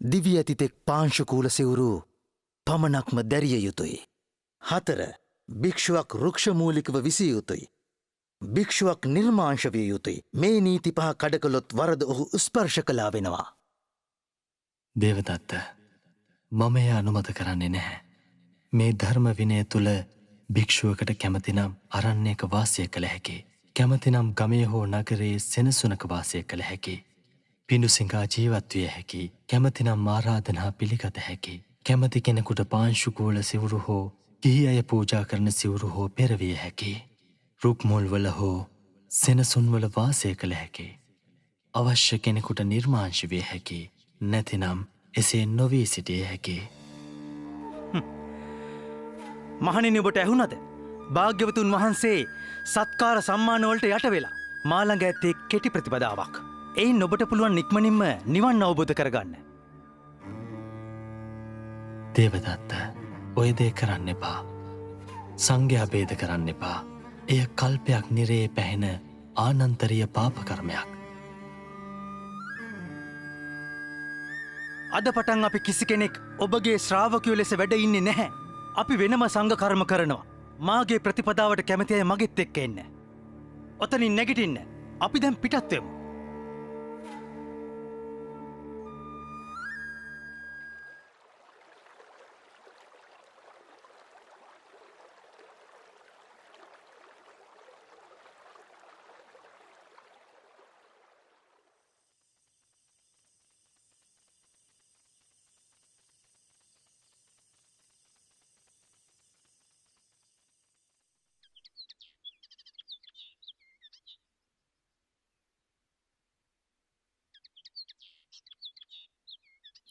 දිවි ඇතිතෙක් පාංශුකූල සිවුරු පමණක්ම දැරිය යුතුයි. 4. භික්ෂුවක් රුක්ෂමූලිකව විසිය යුතුයි. භික්ෂුවක් නිර්මාංශ විය යුතුයි. මේ නීති 5 කඩකළොත් වරද ඔහු ස්පර්ශ කළා වෙනවා. දේවදත්ත, මම එය අනුමත කරන්නේ නැහැ. මේ ධර්ම විනය තුල භික්ෂුවකට කැමතිනම් අරණ්‍යක වාසය කළ හැකි. කැමතිනම් ගමේ හෝ නගරයේ සෙනසුනක වාසය කළ හැකි. පිඬුසිඟා ජීවත් විය හැකි. කැමතිනම් ආරාධනා පිළිගත හැකි. කැමති කෙනෙකුට පාංශුකූල සිවුරු හෝ ගිහි අය පූජා කරන සිවුරු හෝ පෙරවිය හැකි. රුක් මුල්වල හෝ සෙනසුන්වල වාසය කළ හැකි. අවශ්‍ය කෙනෙකුට නිර්මාංශ විය හැකි. නැතිනම් එසේ නොවී සිටිය හැකි. මහණෙනි, ඔබට ඇහුණද? භාග්‍යවතුන් වහන්සේ සත්කාර සම්මාන වලට යට වෙලා මා ළඟ ඇත්තේ කෙටි ප්‍රතිපදාවක්. එයින් ඔබට පුළුවන් ඉක්මනින්ම නිවන් අවබෝධ කරගන්න. දේවදත්ත, ඔය දේ කරන්න එපා. සංඝයා ભેද කරන්න එපා. එය කල්පයක් නිරේ පැහෙන ආනන්තරීය පාප කර්මයක්. අද පටන් අපි කිසි කෙනෙක් ඔබගේ ශ්‍රාවකයෝ ලෙස වැඩ ඉන්නේ නැහැ. අපි වෙනම සංඝ කර්ම කරනවා. මාගේ ප්‍රතිපදාවට කැමති අය මගෙත් එක්ක එන්න. ඔතනින් නැගිටින්න. අපි දැන් පිටත් වෙමු.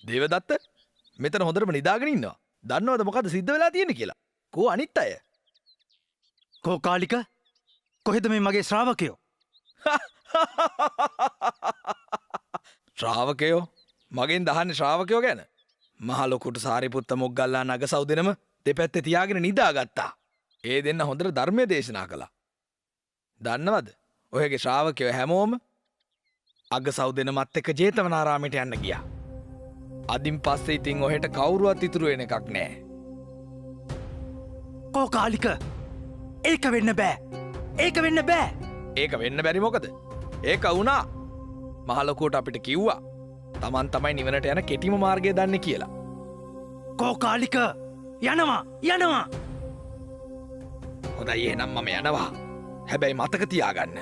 දේවදත්ත, මෙතන හොඳටම නිදාගෙන ඉන්නවා. දන්නවද මොකද සිද්ධ වෙලා තියෙන්නේ කියලා? කෝ අනිත් අය? කෝ කාලික? කොහෙද මේ මගේ ශ්‍රාවකයෝ? ශ්‍රාවකයෝ? මගෙන් දහන්නේ ශ්‍රාවකයෝ ගැන? මහ ලොකුට සාරිපුත්ත මොග්ගල්ලා නගසව් දෙනම දෙපැත්තේ තියාගෙන නිදාගත්තා. ඒ දෙන්න හොඳට ධර්මයේ දේශනා කළා. දන්නවද? ඔයගේ ශ්‍රාවකයෝ හැමෝම අගසව් දෙනමත් එක්ක ජේතවනාරාමයට යන්න ගියා. අදින් පස්සේ ඉතින් ඔහෙට කවුරුවත් ඉතුරු වෙන එකක් නෑ. කෝ කාලික? ඒක වෙන්න බෑ. ඒක වෙන්න බෑ. ඒක වෙන්න බැරි මොකද? ඒක වුණා. මහ ලොකුවට අපිට කිව්වා Taman තමයි නිවනට යන කෙටිම මාර්ගය දන්නේ කියලා. කෝ කාලික? යනවා යනවා. හොඳයි එහෙනම් මම යනවා. හැබැයි මතක තියාගන්න.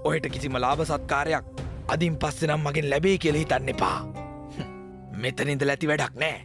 ඔහෙට කිසිම ලාභ සත්කාරයක් අදින් පස්සේ නම් මගෙන් ලැබෙයි කියලා හිතන්න එපා. මෙතන ඉඳලා ඇති වැඩක් නෑ.